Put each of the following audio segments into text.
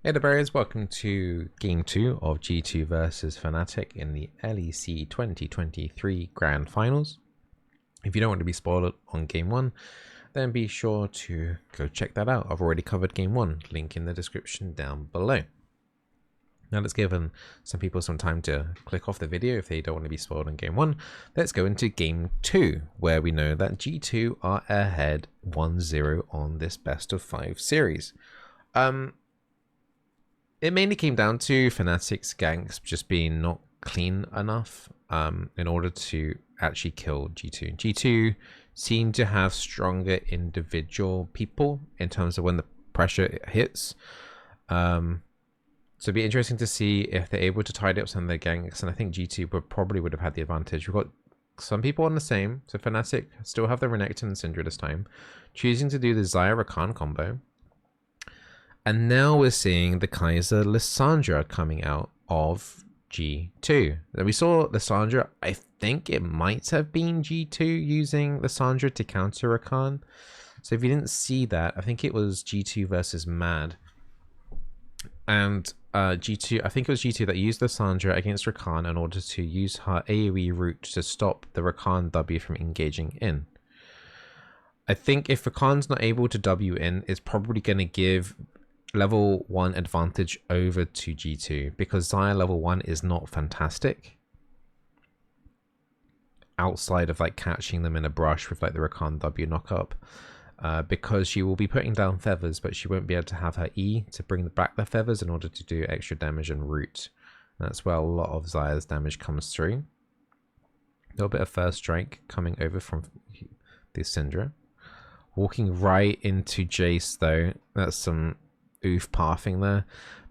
Hey there, Bears. Welcome to Game 2 of G2 versus Fnatic in the LEC 2023 Grand Finals. If you don't want to be spoiled on Game 1, then be sure to go check that out. I've already covered Game 1, link in the description down below. Now let's give some people some time to click off the video if they don't want to be spoiled on Game 1. Let's go into Game 2, where we know that G2 are ahead 1-0 on this best of 5 series. It mainly came down to Fnatic's ganks just being not clean enough in order to actually kill G2. G2 seem to have stronger individual people in terms of when the pressure hits. So it'd be interesting to see if they're able to tidy up some of their ganks, and I think G2 probably would have had the advantage. We've got some people on the same, so Fnatic still have the Renekton and Syndra this time, choosing to do the Xayah Rakan combo. And now we're seeing the Kaiser Lissandra coming out of G2. We saw Lissandra, I think it might have been G2 using Lissandra to counter Rakan. So if you didn't see that, I think it was G2 versus Mad. And G2, I think it was G2 that used Lissandra against Rakan in order to use her AoE route to stop the Rakan W from engaging in. I think if Rakan's not able to W in, it's probably going to give level 1 advantage over to G2 because Xayah level 1 is not fantastic outside of like catching them in a brush with like the Rakan W knockup, because she will be putting down feathers, but she won't be able to have her E to bring back the feathers in order to do extra damage and root. That's where a lot of Xayah's damage comes through. A little bit of first strike coming over from the Syndra, walking right into Jace though. That's some oof pathing there.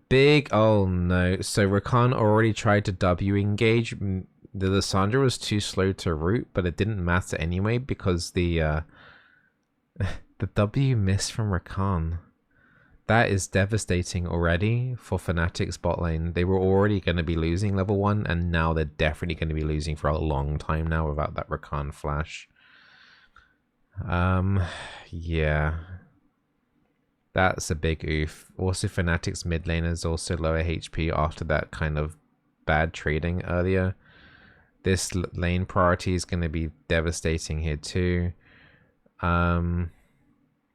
Big, oh no. So Rakan already tried to W engage. The Lissandra was too slow to root, but it didn't matter anyway because the W missed from Rakan. That is devastating already for Fnatic's bot lane. They were already going to be losing level 1, and now they're definitely going to be losing for a long time now without that Rakan flash. Yeah. That's a big oof. Also, Fnatic's mid lane is also lower HP after that kind of bad trading earlier. This lane priority is going to be devastating here too.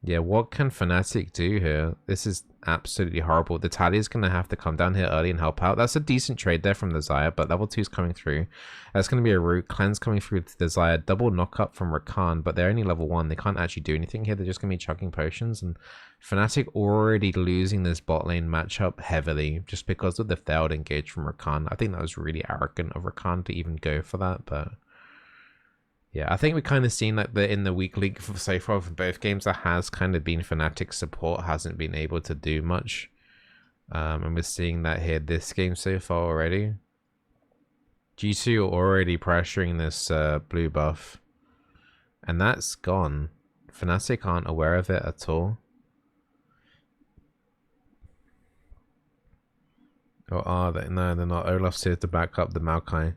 Yeah, what can Fnatic do here? This is absolutely horrible. The Taliyah's going to have to come down here early and help out. That's a decent trade there from the Xayah, but level 2 is coming through. That's going to be a root. Cleanse coming through to the Xayah. Double knock up from Rakan, but they're only level 1. They can't actually do anything here. They're just going to be chucking potions, and Fnatic already losing this bot lane matchup heavily just because of the failed engage from Rakan. I think that was really arrogant of Rakan to even go for that, but yeah, I think we've kind of seen like in the weak link so far for both games, that has kind of been Fnatic's support hasn't been able to do much. And we're seeing that here this game so far already. G2 are already pressuring this blue buff, and that's gone. Fnatic aren't aware of it at all. Or are they? No, they're not. Olaf's here to back up the Maokai.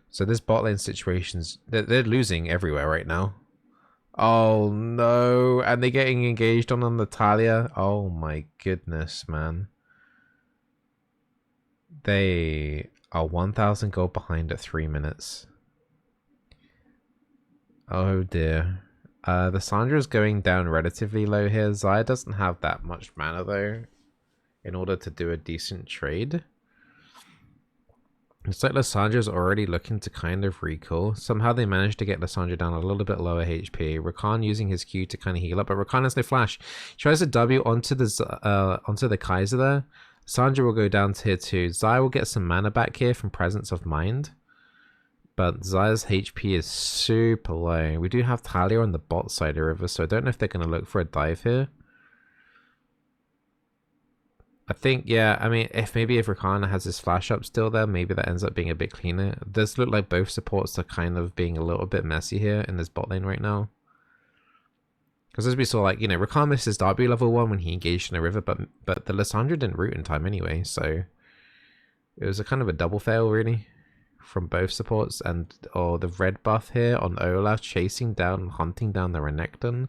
So this bot lane situations, they're losing everywhere right now. Oh no, and they're getting engaged on the Taliyah. Oh my goodness, man. They are 1,000 gold behind at 3 minutes. Oh dear. The Sandra's going down relatively low here. Xayah doesn't have that much mana though in order to do a decent trade. It's like Lissandra's already looking to kind of recall. Somehow they managed to get Lissandra down a little bit lower HP. Rakan using his Q to kind of heal up, but Rakan has no flash. He tries to W onto the Kaiser there. Lissandra will go down to here too. Xayah will get some mana back here from Presence of Mind, but Xayah's HP is super low. We do have Taliyah on the bot side of the river, so I don't know if they're going to look for a dive here. I think, yeah, I mean, if Rakan has his flash up still there, maybe that ends up being a bit cleaner. It does look like both supports are kind of being a little bit messy here in this bot lane right now. Because as we saw, like, you know, Rakan missed his W level 1 when he engaged in the river, but the Lissandra didn't root in time anyway, so it was a kind of a double fail, really, from both supports. And, oh, the red buff here on Olaf chasing down, hunting down the Renekton.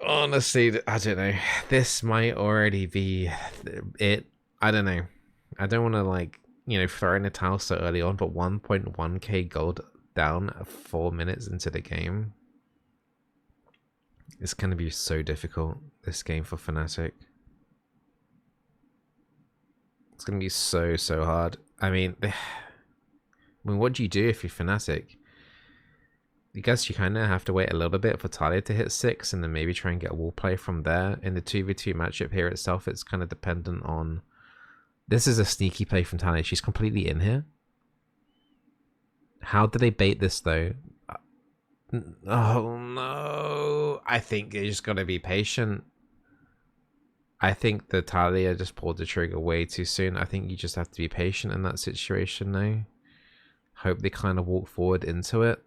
Honestly, I don't know. This might already be it. I don't know. I don't want to like, throw in a towel so early on, but 1.1k gold down 4 minutes into the game. It's going to be so difficult, this game for Fnatic. It's going to be so hard. I mean, what do you do if you're Fnatic? I guess you kind of have to wait a little bit for Talia to hit 6 and then maybe try and get a wall play from there. In the 2v2 matchup here itself, it's kind of dependent on... This is a sneaky play from Talia. She's completely in here. How do they bait this though? Oh no. I think you just gotta be patient. I think the Talia just pulled the trigger way too soon. I think you just have to be patient in that situation now. Hope they kind of walk forward into it.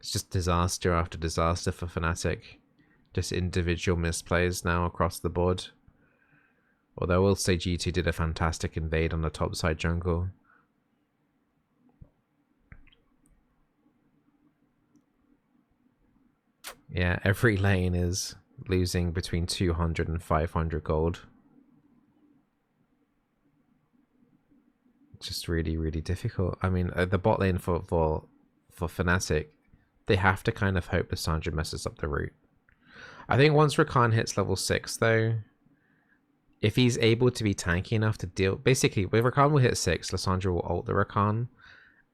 It's just disaster after disaster for Fnatic. Just individual misplays now across the board. Although I will say G2 did a fantastic invade on the top side jungle. Yeah, every lane is losing between 200 and 500 gold. Just really difficult. I mean, the bot lane for Fnatic, they have to kind of hope Lissandra messes up the route. I think once Rakan hits level 6 though, if he's able to be tanky enough to deal... Basically, if Rakan will hit 6, Lissandra will ult the Rakan,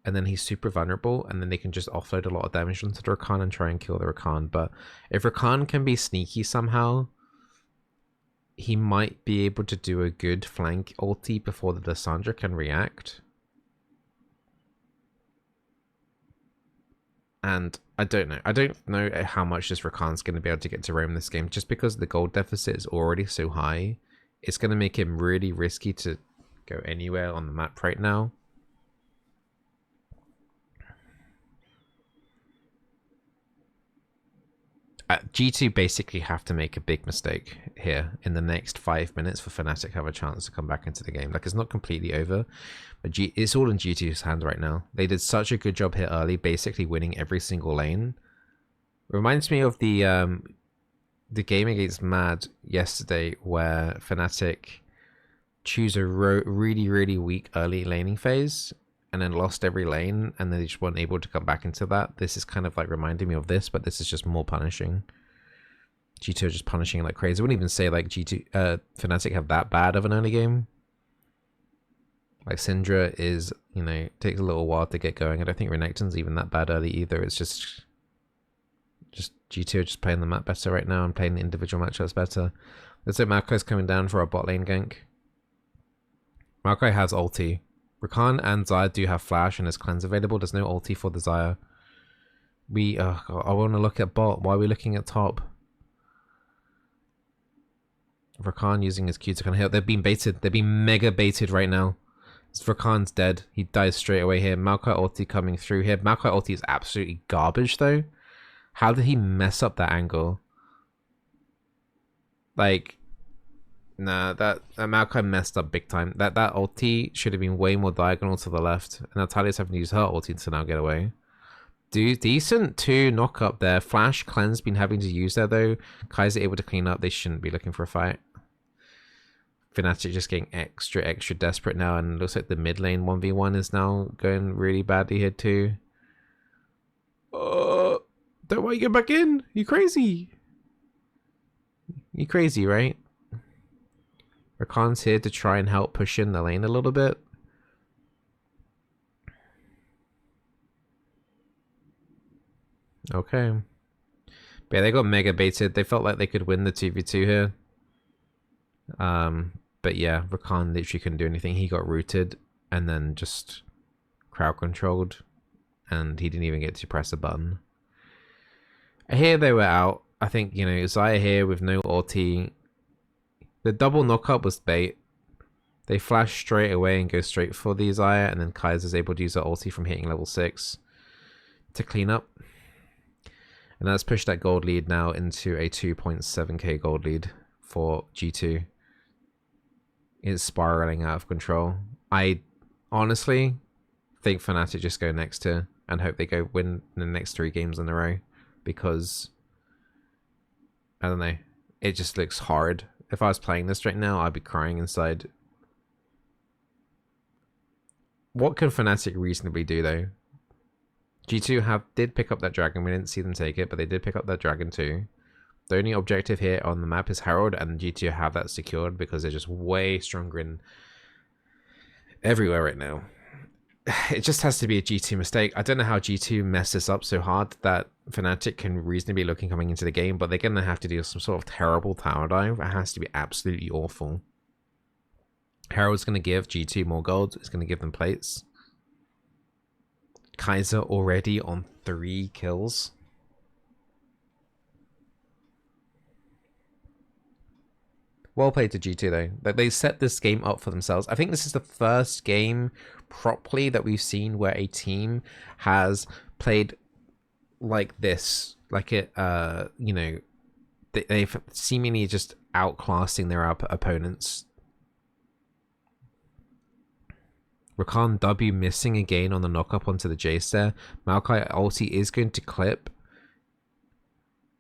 and then he's super vulnerable, and then they can just offload a lot of damage onto the Rakan and try and kill the Rakan. But if Rakan can be sneaky somehow, he might be able to do a good flank ulti before the Lissandra can react. And I don't know. I don't know how much this Rakan's going to be able to get to roam this game. Just because the gold deficit is already so high, it's going to make him really risky to go anywhere on the map right now. G2 basically have to make a big mistake here in the next 5 minutes for Fnatic have a chance to come back into the game. Like, it's not completely over, but it's all in G2's hands right now. They did such a good job here early, basically winning every single lane. Reminds me of the game against Mad yesterday, where Fnatic choose a really weak early laning phase and then lost every lane, and then they just weren't able to come back into that. This is kind of like reminding me of this, but this is just more punishing. G2 are just punishing like crazy. I wouldn't even say like Fnatic have that bad of an early game. Like Syndra is, takes a little while to get going. I don't think Renekton's even that bad early either. It's just G2 are just playing the map better right now and playing the individual matchups better. Looks like Maokai's coming down for our bot lane gank. Maokai has ulti. Rakan and Xayah do have flash and his cleanse available. There's no ulti for the Xayah. I want to look at bot. Why are we looking at top? Rakan using his Q to kind of heal. They're being baited. They're being mega baited right now. Rakan's dead. He dies straight away here. Maokai ulti coming through here. Maokai ulti is absolutely garbage though. How did he mess up that angle? Like... Nah, that Maokai messed up big time. That ulti should have been way more diagonal to the left. And Natalia's having to use her ulti to now get away. Decent 2 knock up there. Flash cleanse been having to use there though. Kaiser able to clean up. They shouldn't be looking for a fight. Fnatic just getting extra desperate now, and looks like the mid lane 1v1 is now going really badly here too. Don't want you get back in. You crazy? You crazy, right? Rakan's here to try and help push in the lane a little bit. Okay. But yeah, they got mega baited. They felt like they could win the 2v2 here. But yeah, Rakan literally couldn't do anything. He got rooted and then just crowd controlled. And he didn't even get to press a button. Here they were out. I think, Xayah here with no ulti. The double knockup was bait. They flash straight away and go straight for the Xayah, and then Kaiser's able to use her ulti from hitting level 6 to clean up. And that's pushed that gold lead now into a 2.7k gold lead for G2. It's spiraling out of control. I honestly think Fnatic just go next to and hope they go win the next 3 games in a row, because I don't know. It just looks hard. If I was playing this right now, I'd be crying inside. What can Fnatic reasonably do though? G2 did pick up that dragon. We didn't see them take it, but they did pick up that dragon too. The only objective here on the map is Herald, and G2 have that secured because they're just way stronger in everywhere right now. It just has to be a G2 mistake. I don't know how G2 messed this up so hard that Fnatic can reasonably be looking coming into the game, but they're going to have to do some sort of terrible tower dive. It has to be absolutely awful. Herald's going to give G2 more gold. It's going to give them plates. Kaiser already on 3 kills. Well played to G2 though. They set this game up for themselves. I think this is the first game properly that we've seen where a team has played like this. Like it, you know, they've seemingly just outclassing their opponents. Rakan W missing again on the knock-up onto the Jace there. Maokai ulti is going to clip.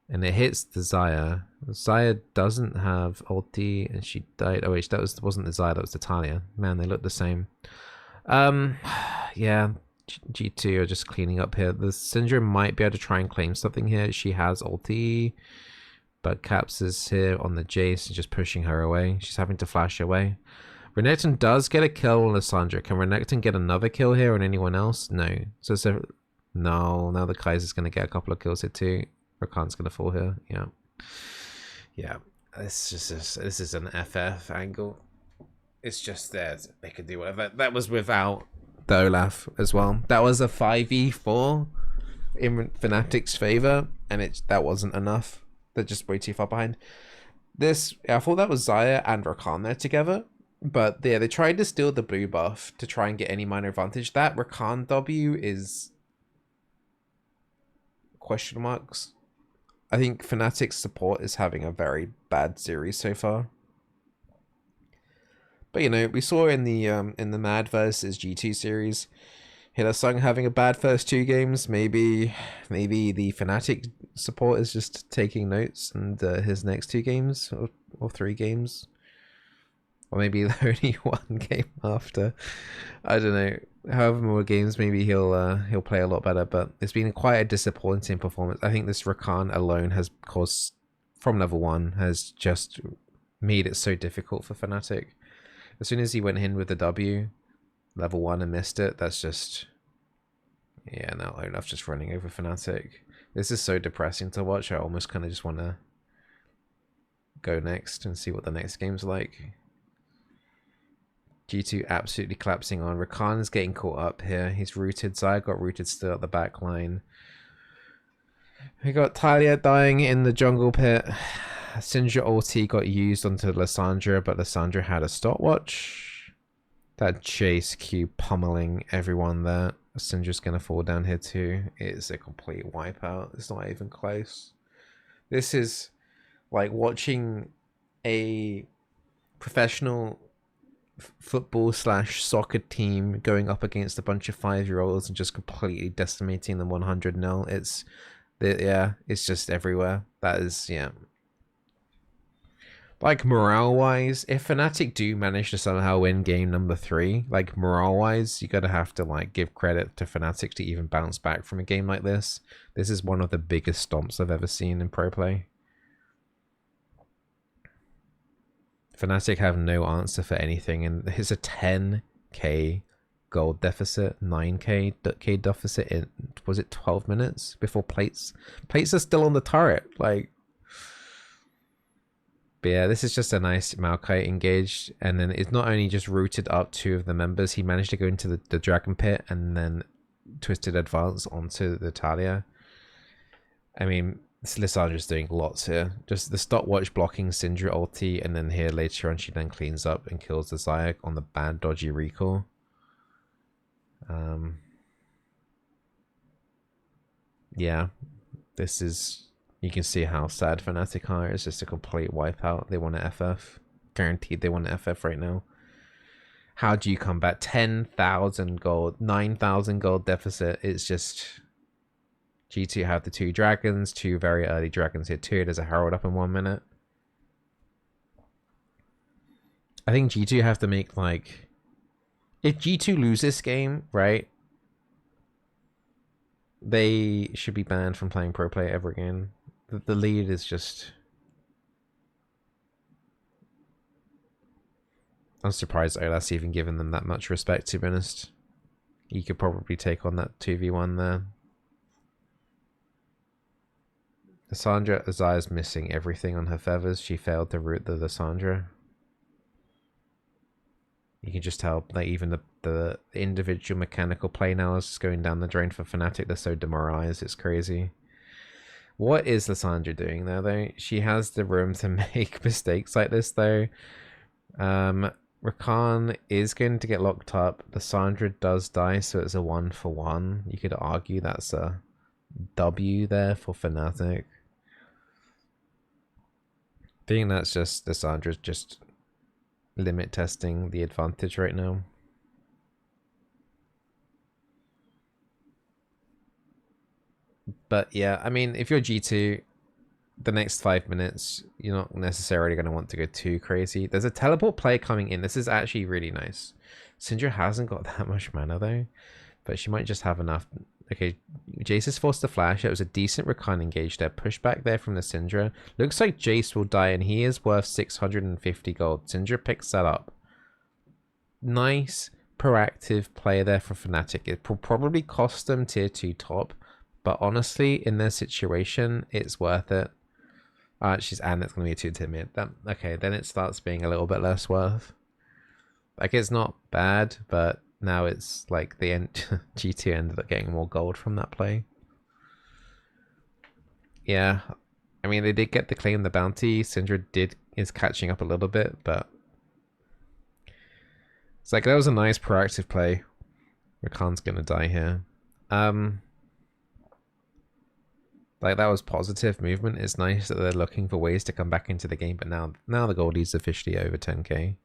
And it hits the Xayah. Xayah doesn't have ulti, and she died. Oh wait, wasn't the Xayah, that was the Talia. Man, they look the same. Yeah, G2 are just cleaning up here. The Syndra might be able to try and claim something here. She has ulti, but Caps is here on the Jace and just pushing her away. She's having to flash away. Renekton does get a kill on Lissandra. Can Renekton get another kill here on anyone else? No. So no, now the Kaiser's going to get a couple of kills here too. Rakan's going to fall here. Yeah. This is an FF angle. It's just that they could do whatever. That was without the Olaf as well. That was a 5v4 in Fnatic's favor, and that wasn't enough. They're just way too far behind. I thought that was Xayah and Rakan there together. But yeah, they tried to steal the blue buff to try and get any minor advantage. That Rakan W is question marks. I think Fnatic's support is having a very bad series so far. But you know, we saw in the Mad versus G2 series, Hylissang having a bad first 2 games. Maybe the Fnatic support is just taking notes, and his next 2 games or 3 games. Or maybe only 1 game after. I don't know. However more games, maybe he'll play a lot better. But it's been quite a disappointing performance. I think this Rakan alone has caused, from level 1, has just made it so difficult for Fnatic. As soon as he went in with the W, level 1, and missed it, that's just... Yeah, now Olaf's just running over Fnatic. This is so depressing to watch. I almost kind of just want to go next and see what the next game's like. G2 absolutely collapsing on. Rakan is getting caught up here. He's rooted. Xayah got rooted still at the back line. We got Talia dying in the jungle pit. Syndra ulti got used onto Lissandra, but Lissandra had a stopwatch. That Jace Q pummeling everyone there. Syndra's going to fall down here too. It's a complete wipeout. It's not even close. This is like watching a professional football / soccer team going up against a bunch of 5-year-olds and just completely decimating them 100-0. It's just everywhere. That is, yeah. Like morale wise, if Fnatic do manage to somehow win game number 3, like morale wise, you gotta have to like give credit to Fnatic to even bounce back from a game like this. This is one of the biggest stomps I've ever seen in pro play. Fnatic have no answer for anything, and it's a 10k gold deficit, 9k deficit in, was it 12 minutes before plates? Plates are still on the turret, like. But yeah, this is just a nice Maokai engaged, and then it's not only just rooted up 2 of the members, he managed to go into the dragon pit and then twisted advance onto the Talia. I mean, Lissandra's doing lots here. Just the stopwatch blocking Syndra ulti, and then here later on she then cleans up and kills the Xayah on the bad dodgy recall. Yeah, this is... You can see how sad Fnatic are. It's just a complete wipeout. They want to FF. Guaranteed they want to FF right now. How do you combat 10,000 gold, 9,000 gold deficit? It's just... G2 have the 2 dragons, 2 very early dragons here too. There's a Herald up in 1 minute. I think G2 have to make, like... If G2 lose this game, right? They should be banned from playing pro play ever again. The lead is just... I'm surprised OLEC even given them that much respect, to be honest. You could probably take on that 2v1 there. Lissandra Azaya's missing everything on her feathers. She failed to root the Lissandra. You can just tell, like, even the individual mechanical play now is just going down the drain for Fnatic. They're so demoralized, it's crazy. What is Lissandra doing there, though? She has the room to make mistakes like this, though. Rakan is going to get locked up. Lissandra does die, so it's a 1-for-1. You could argue that's a W there for Fnatic. I think that's just Lissandra's just limit testing the advantage right now. But yeah, I mean, if you're G2, the next 5 minutes, you're not necessarily going to want to go too crazy. There's a teleport play coming in. This is actually really nice. Syndra hasn't got that much mana though, but she might just have enough. Okay, Jace is forced to flash. It was a decent Rakan engage there. Pushback there from the Syndra. Looks like Jace will die, and he is worth 650 gold. Syndra picks that up. Nice proactive play there for Fnatic. It will probably cost them tier 2 top, but honestly, in their situation, it's worth it. And it's going to be a 2-tier mid. Okay, then it starts being a little bit less worth. Like, it's not bad, but now it's like the end. G2 ended up getting more gold from that play. Yeah, I mean, they did get to claim the bounty. Syndra is catching up a little bit, but it's like that was a nice proactive play. Rakan's gonna die here. Like, that was positive movement. It's nice that they're looking for ways to come back into the game, but now the Goldie's officially over 10k.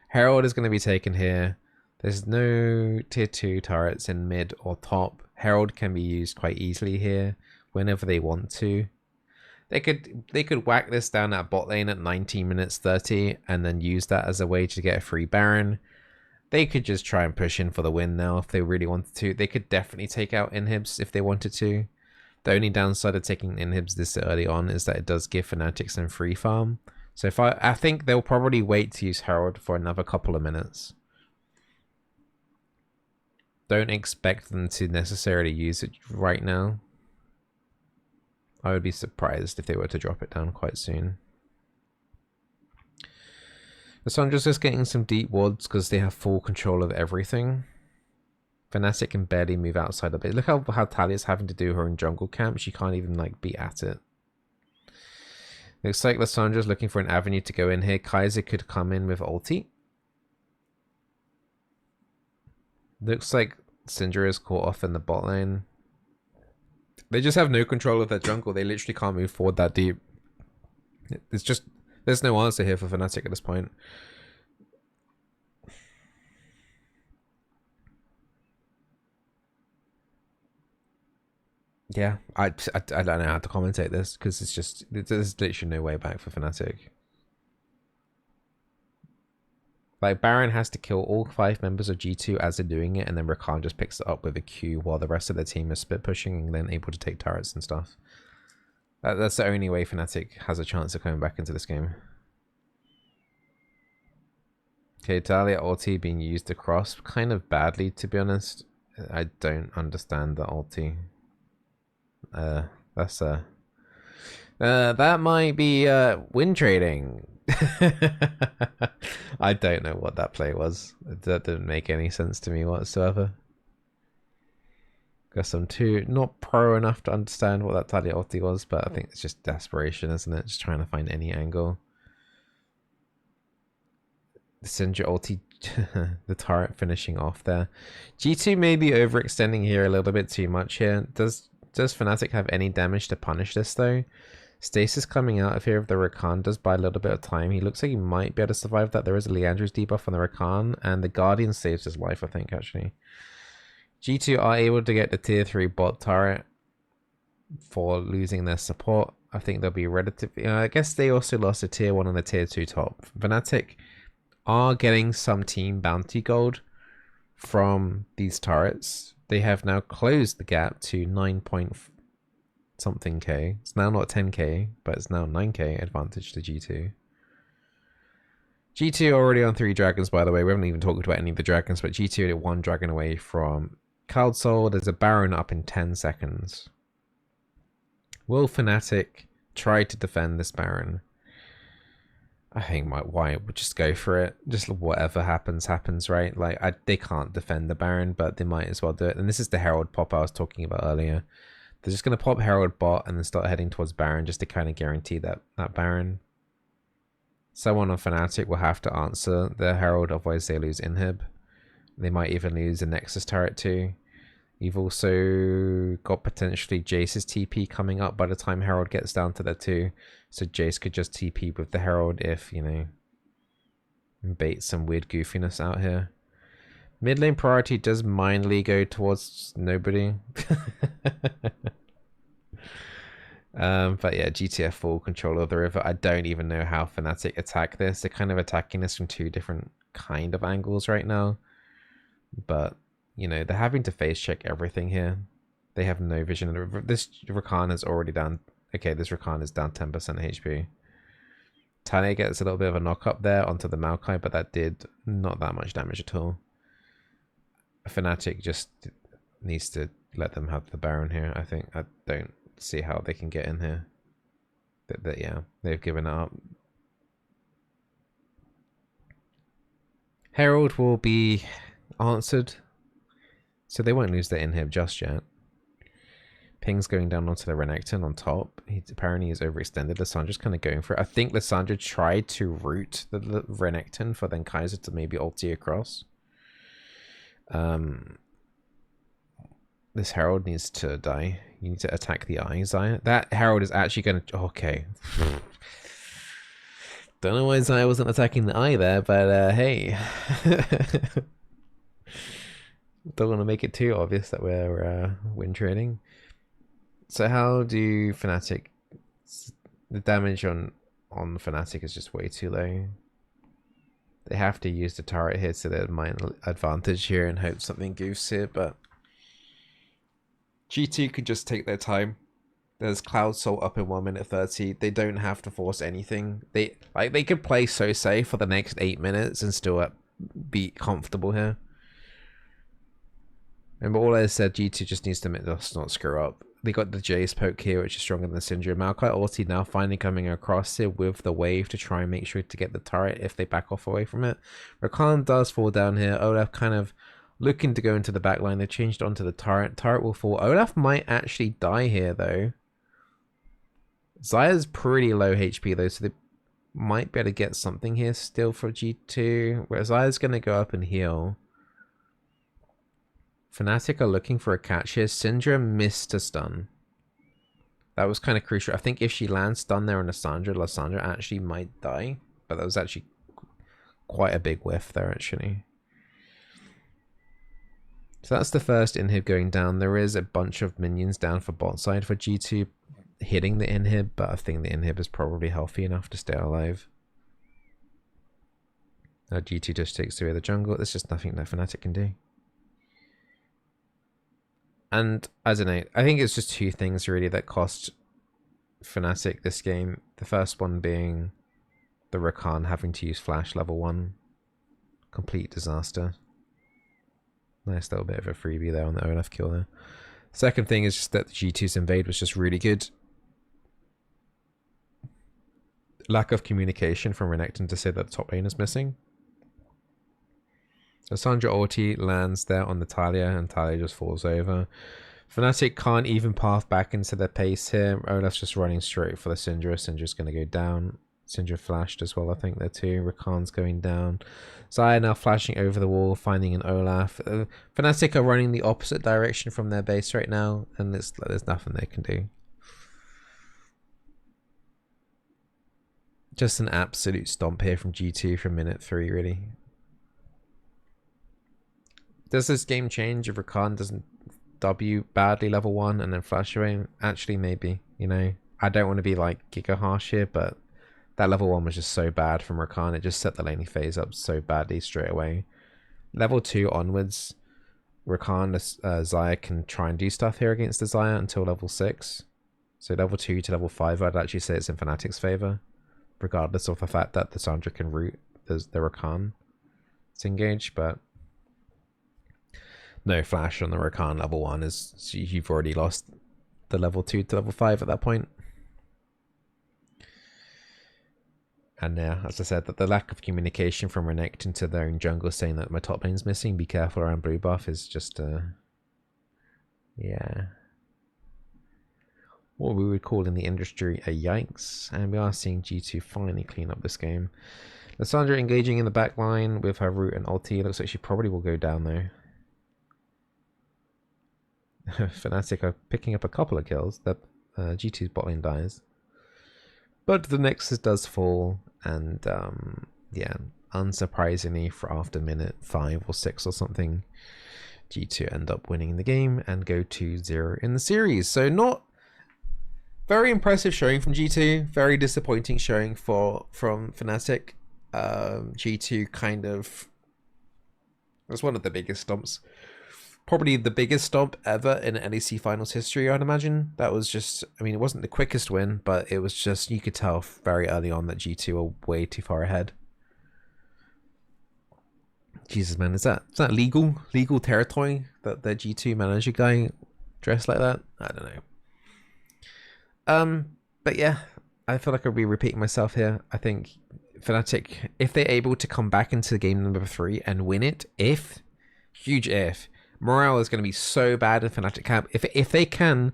Herald is going to be taken here. There's no tier 2 turrets in mid or top. Herald can be used quite easily here whenever they want to. They could whack this down at bot lane at 19 minutes 30 and then use that as a way to get a free Baron. They could just try and push in for the win now if they really wanted to. They could definitely take out inhibs if they wanted to. The only downside of taking inhibs this early on is that it does give Fnatic some free farm. So if I think they'll probably wait to use Herald for another couple of minutes. Don't expect them to necessarily use it right now. I would be surprised if they were to drop it down quite soon. Lissandra's just getting some deep wards because they have full control of everything. Fnatic can barely move outside of it. Look how Talia's having to do her own jungle camp. She can't even like be at it. Looks like Lissandra's looking for an avenue to go in here. Kaiser could come in with ulti. Looks like Syndra is caught off in the bot lane. They just have no control of their jungle. They literally can't move forward that deep. It's just, there's no answer here for Fnatic at this point. Yeah, I don't know how to commentate this because it's just, there's literally no way back for Fnatic. Like, Baron has to kill all 5 members of G2 as they're doing it, and then Rakan just picks it up with a Q while the rest of the team is split pushing and then able to take turrets and stuff. That's the only way Fnatic has a chance of coming back into this game. Okay, Dahlia ulti being used across kind of badly, to be honest. I don't understand the ulti. That might be win trading. I don't know what that play was. That didn't make any sense to me whatsoever. Guess I'm not pro enough to understand what that Talia ulti was, but I think it's just desperation, isn't it? Just trying to find any angle. The Syndra ulti, the turret finishing off there. G2 may be overextending here a little bit too much here. Does Fnatic have any damage to punish this though? Stasis coming out of here if the Rakan does buy a little bit of time. He looks like he might be able to survive that. There is a Leandro's debuff on the Rakan, and the Guardian saves his life, I think, actually. G2 are able to get the tier 3 bot turret. for losing their support. I think they'll be relatively... I guess they also lost a tier 1 and a tier 2 top. Fnatic are getting some team bounty gold from these turrets. They have now closed the gap to 9 point something K. It's now not 10k, but it's now 9k advantage to G2. G2 already on 3 dragons, by the way. We haven't even talked about any of the dragons, but G2 at 1 dragon away from Cloud Soul. There's a Baron up in 10 seconds. Will Fnatic try to defend this Baron? I think why would just go for it. Just whatever happens, happens, right? Like, they can't defend the Baron, but they might as well do it. And this is the Herald pop I was talking about earlier. They're just going to pop Herald bot and then start heading towards Baron just to kind of guarantee that Baron. Someone on Fnatic will have to answer the Herald, otherwise they lose inhib. They might even lose the Nexus turret too. You've also got potentially Jace's TP coming up by the time Herald gets down to that too. So Jace could just TP with the Herald if, you know, bait some weird goofiness out here. Mid lane priority does mindly go towards nobody. But yeah, GTF full control of the river. I don't even know how Fnatic attack this. They're kind of attacking this from 2 different kind of angles right now. But, you know, they're having to face check everything here. They have no vision. This Rakan is already down. Okay, this Rakan is down 10% HP. Tane gets a little bit of a knock up there onto the Maokai, but that did not that much damage at all. Fnatic just needs to let them have the Baron here, I think. I don't see how they can get in here. Yeah, they've given it up. Herald will be answered, so they won't lose their inhib just yet. Ping's going down onto the Renekton on top. He apparently is overextended. Lissandra's kind of going for it. I think Lissandra tried to root the Renekton for then Kaiser to maybe ulti across. This Herald needs to die. You need to attack the eye, Xayah. That Herald is actually going to... Okay. Don't know why Xayah wasn't attacking the eye there, but hey. Don't want to make it too obvious that we're win trading. So how do Fnatic... The damage on Fnatic is just way too low. They have to use the turret here to their minor advantage here and hope something goofs here, but G2 can just take their time. There's Cloud Soul up in 1 minute 30. They don't have to force anything. They could play so safe for the next 8 minutes and still be comfortable here. Remember, all I said, G2 just needs to not screw up. They got the Jace poke here, which is stronger than the Syndra. Maokai ulti now finally coming across here with the wave to try and make sure to get the turret if they back off away from it. Rakan does fall down here. Olaf kind of looking to go into the back line. They changed onto the turret. Turret will fall. Olaf might actually die here, though. Xayah's pretty low HP, though, so they might be able to get something here still for G2. Whereas Xayah's going to go up and heal. Fnatic are looking for a catch here. Syndra missed a stun. That was kind of crucial. I think if she lands stun there on Lissandra actually might die. But that was actually quite a big whiff there, actually. So that's the first inhib going down. There is a bunch of minions down for bot side for G2 hitting the inhib, but I think the inhib is probably healthy enough to stay alive. Now G2 just takes away the jungle. There's just nothing that Fnatic can do. And I don't know, I think it's just 2 things really that cost Fnatic this game. The first one being the Rakan having to use flash level 1. Complete disaster. Nice little bit of a freebie there on the Olaf kill there. Second thing is just that the G2's invade was just really good. Lack of communication from Renekton to say that the top lane is missing. So Sandra ulti lands there on the Talia and Talia just falls over. Fnatic can't even path back into their pace here. Olaf's just running straight for the Syndra. Syndra's going to go down. Syndra flashed as well, I think, there too. Rakan's going down. Xayah now flashing over the wall, finding an Olaf. Fnatic are running the opposite direction from their base right now, and there's nothing they can do. Just an absolute stomp here from G2 from minute 3, really. Does this game change if Rakan doesn't W badly level 1 and then flash away? Actually, maybe, you know. I don't want to be like giga harsh here, but that level 1 was just so bad from Rakan. It just set the laning phase up so badly straight away. Level 2 onwards, Rakan, Xayah can try and do stuff here against the Xayah until level 6. So level 2 to level 5, I'd actually say it's in Fnatic's favor, regardless of the fact that the Sandra can root the Rakan to engage, but no flash on the Rakan level 1 is you've already lost the level 2 to level 5 at that point. And yeah, as I said, that the lack of communication from Renekton to their own jungle saying that my top lane's missing, be careful around blue buff, is just yeah, what we would call in the industry a yikes. And we are seeing G2 finally clean up this game. Lissandra engaging in the back line with her root and ulti. Looks like she probably will go down though. Fnatic are picking up a couple of kills. That G2's bot lane dies. But the Nexus does fall, and yeah, unsurprisingly, for after minute 5 or 6 or something, G2 end up winning the game and go 2-0 in the series. So not very impressive showing from G2, very disappointing showing from Fnatic. G2 kind of was one of the biggest stomps. Probably the biggest stomp ever in LEC finals history, I'd imagine. That was just, I mean, it wasn't the quickest win, but it was just, you could tell very early on that G2 were way too far ahead. Jesus, man, is that legal territory that the G2 manager guy dressed like that? I don't know. But yeah, I feel like I'll be repeating myself here. I think Fnatic, if they're able to come back into game number 3 and win it, huge if, morale is going to be so bad in Fnatic camp. If they can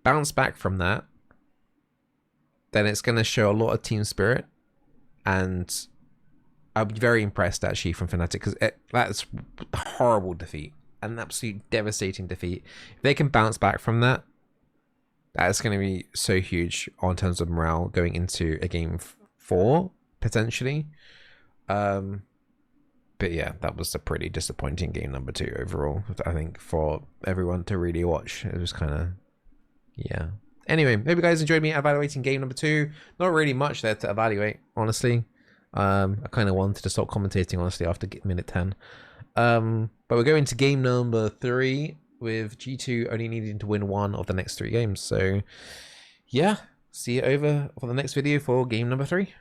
bounce back from that, then it's going to show a lot of team spirit, and I'll be very impressed actually from Fnatic, because that's a horrible defeat, an absolute devastating defeat. If they can bounce back from that, that's going to be so huge in terms of morale going into a game 4 potentially. But yeah, that was a pretty disappointing game number 2 overall, I think, for everyone to really watch. It was kind of, yeah. Anyway, hope you guys enjoyed me evaluating game number 2. Not really much there to evaluate, honestly. I kind of wanted to stop commentating, honestly, after minute 10. But we're going to game number 3 with G2 only needing to win 1 of the next 3 games. So yeah, see you over for the next video for game number 3.